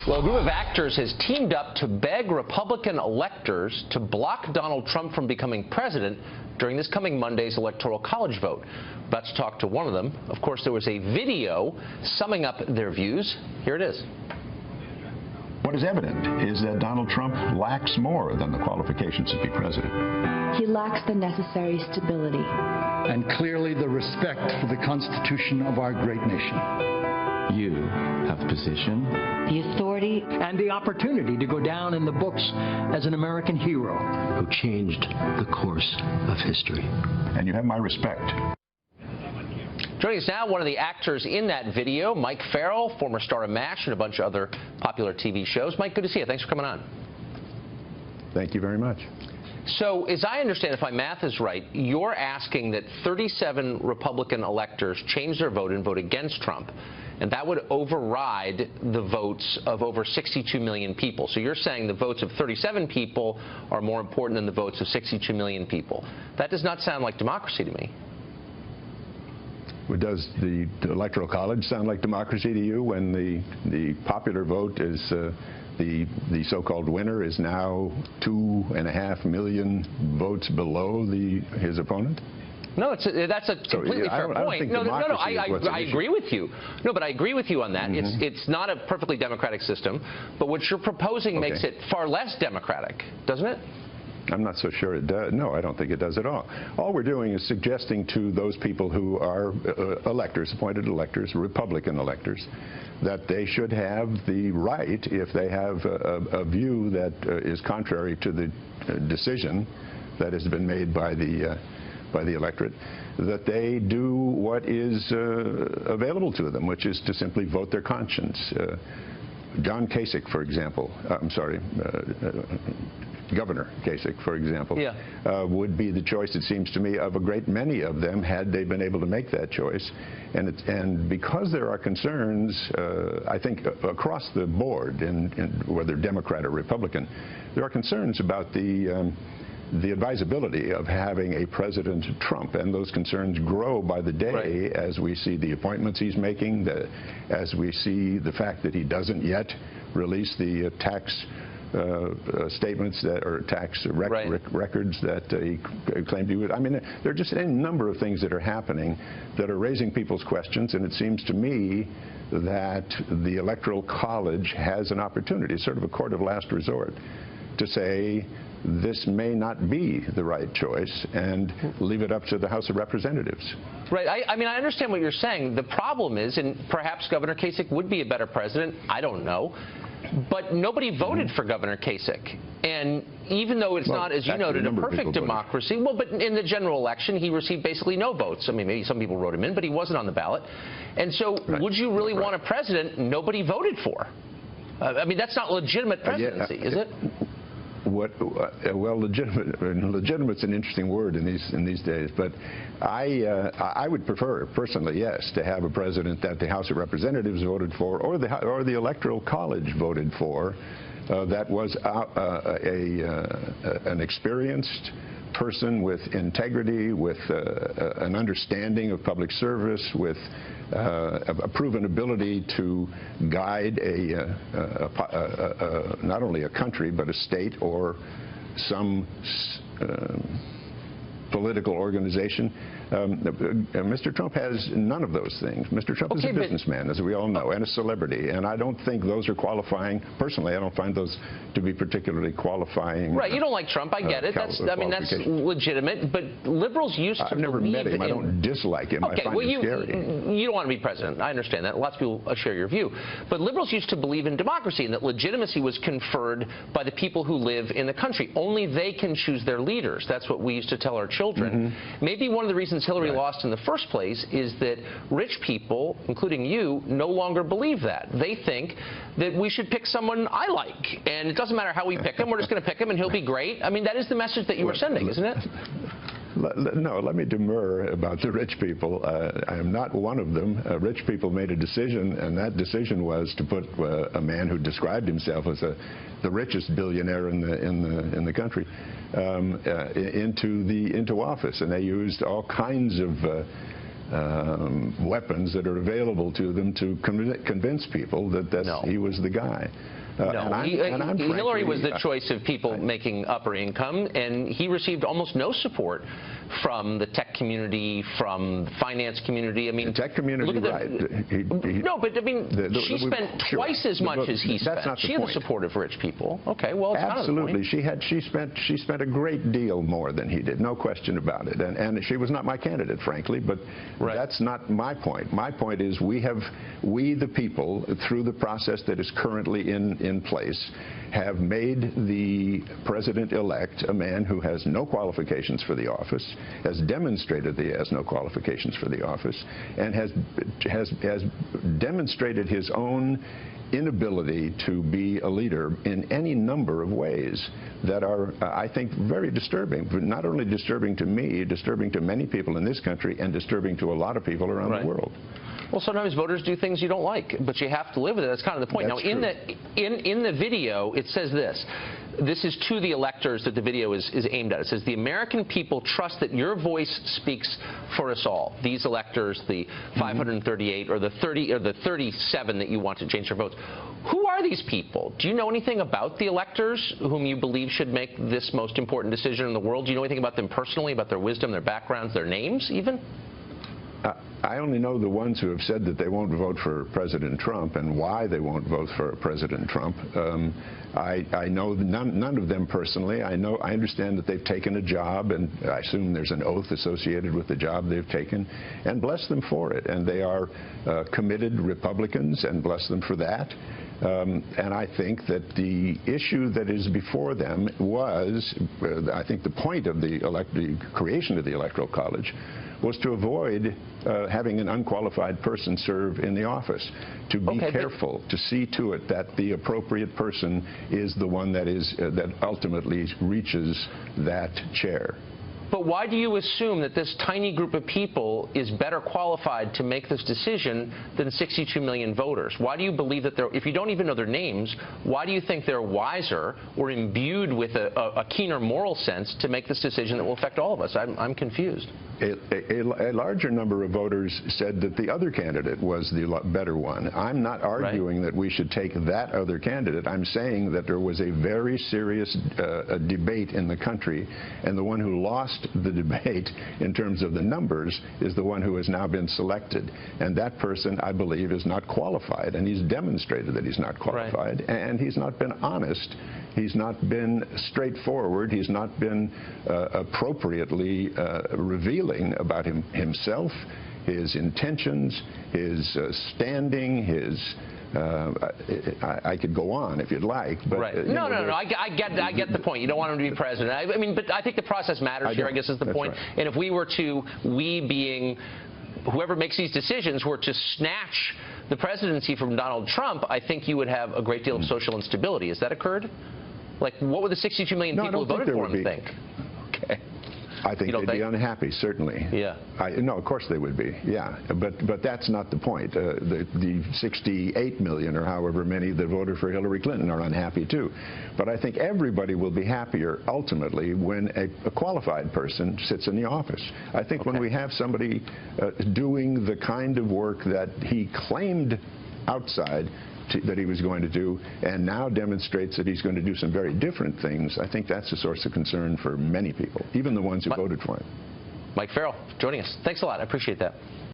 Well, a group of actors has teamed up to beg Republican electors to block Donald Trump from becoming president during this coming Monday's Electoral College vote. About to talk to one of them. Of course, there was a video summing up their views. Here it is. What is evident is that Donald Trump lacks more than the qualifications to be president. He lacks the necessary stability. And clearly the respect for the Constitution of our great nation. You have the position, the authority, and the opportunity to go down in the books as an American hero who changed the course of history. And you have my respect. Joining us now, one of the actors in that video, Mike Farrell, former star of MASH and a bunch of other popular TV shows. Mike, good to see you. Thanks for coming on. Thank you very much. So, as I understand, if my math is right, you're asking that 37 Republican electors change their vote and vote against Trump, and that would override the votes of over 62 million people. So you're saying the votes of 37 people are more important than the votes of 62 million people. That does not sound like democracy to me. Well, does the Electoral College sound like democracy to you when the popular vote is the so-called winner is now 2.5 million votes below his opponent? No, that's a completely fair point. I agree with you. No, but I agree with you on that. Mm-hmm. It's not a perfectly democratic system, but what you're proposing makes it far less democratic, doesn't it? I'm not so sure it does. No, I don't think it does at all. All we're doing is suggesting to those people who are electors, appointed electors, Republican electors, that they should have the right, if they have a view that is contrary to the decision that has been made by the electorate, that they do what is available to them, which is to simply vote their conscience. John Kasich, for example, Governor Kasich, for example, would be the choice, it seems to me, of a great many of them had they been able to make that choice. And because there are concerns, I think, across the board, in whether Democrat or Republican, there are concerns about the advisability of having a President Trump, and those concerns grow by the day as we see the appointments he's making, as we see the fact that he doesn't yet release the tax statements or tax records that he claimed he would. I mean, there are just a number of things that are happening that are raising people's questions, and it seems to me that the Electoral College has an opportunity, sort of a court of last resort, to say this may not be the right choice and leave it up to the House of Representatives. Right. I mean, I understand what you're saying. The problem is, and perhaps Governor Kasich would be a better president, I don't know, but nobody voted for Governor Kasich. And even though it's not, as you noted, a perfect democracy, but in the general election, he received basically no votes. I mean, maybe some people wrote him in, but he wasn't on the ballot. And so would you really want a president nobody voted for? I mean, that's not legitimate presidency, is it? Well, legitimate's an interesting word in these days, but I would prefer, personally, yes, to have a president that the House of Representatives voted for, or the Electoral College voted for, that was an experienced person with integrity, with an understanding of public service, with a proven ability to guide not only a country but a state or some political organization. Mr. Trump has none of those things. Mr. Trump is a businessman, as we all know, and a celebrity, and I don't think those are qualifying. Personally, I don't find those to be particularly qualifying. Right, you don't like Trump, I get it. That's legitimate, but liberals used to I've never met him. I don't dislike him. I find him scary. You don't want to be president. I understand that. Lots of people share your view. But liberals used to believe in democracy and that legitimacy was conferred by the people who live in the country. Only they can choose their leaders. That's what we used to tell our children. Maybe one of the reasons Hillary lost in the first place is that rich people, including you, no longer believe that. They think that we should pick someone I like, and it doesn't matter how we pick him, we're just going to pick him and he'll be great. I mean, that is the message that you were sending, isn't it? No, let me demur about the rich people. I am not one of them. Rich people made a decision, and that decision was to put a man who described himself as the richest billionaire in the country into office, and they used all kinds of weapons that are available to them to convince people that he was the guy. Hillary was the choice of people making upper income, and he received almost no support from the tech community, from the finance community. I mean, the tech community, right? No, but I mean, she spent twice as much as he spent. That's not the she had the support of rich people. Okay, well, it's absolutely. Kind of the point. She spent a great deal more than he did, no question about it. And she was not my candidate, frankly. But that's not my point. My point is we the people, through the process that is currently in place, have made the president-elect a man who has no qualifications for the office, has demonstrated that he has no qualifications for the office, and has demonstrated his own inability to be a leader in any number of ways that are, I think, very disturbing. But not only disturbing to me, disturbing to many people in this country, and disturbing to a lot of people around the world. Well, sometimes voters do things you don't like, but you have to live with it. That's kind of the point. That's now, in the video, it says this. This is to the electors that the video is aimed at. It says, the American people trust that your voice speaks for us all. These electors, the 538 or the 30 or the 37 that you want to change their votes. Who are these people? Do you know anything about the electors whom you believe should make this most important decision in the world? Do you know anything about them personally, about their wisdom, their backgrounds, their names even? I only know the ones who have said that they won't vote for President Trump and why they won't vote for President Trump. I know none of them personally. I understand that they've taken a job, and I assume there's an oath associated with the job they've taken, and bless them for it. And they are committed Republicans, and bless them for that. And I think that the issue that is before them was, I think the point of the creation of the Electoral College was to avoid having an unqualified person serve in the office, to be careful, to see to it that the appropriate person is the one that ultimately reaches that chair. But why do you assume that this tiny group of people is better qualified to make this decision than 62 million voters? Why do you believe that if you don't even know their names, why do you think they're wiser or imbued with a keener moral sense to make this decision that will affect all of us? I'm confused. A larger number of voters said that the other candidate was the better one. I'm not arguing that we should take that other candidate. I'm saying that there was a very serious debate in the country, and the one who lost the debate in terms of the numbers is the one who has now been selected. And that person, I believe, is not qualified, and he's demonstrated that he's not qualified, and he's not been honest. He's not been straightforward. He's not been appropriately revealing about himself, his intentions, his standing, his... I could go on if you'd like, but no. I get the point. You don't want him to be president. I mean, but I think the process matters here, I guess, is the point. Right. And if we were to, being whoever makes these decisions, were to snatch the presidency from Donald Trump, I think you would have a great deal of social instability. Has that occurred? Like, what would the 62 million people who voted for him think? Okay. I think they'd be unhappy, certainly. Yeah. No, of course they would be. Yeah, but that's not the point. The 68 million or however many that voted for Hillary Clinton are unhappy too. But I think everybody will be happier ultimately when a qualified person sits in the office. I think when we have somebody doing the kind of work that he claimed outside that he was going to do, and now demonstrates that he's going to do some very different things, I think that's a source of concern for many people, even the ones who voted for him. Mike Farrell joining us. Thanks a lot. I appreciate that.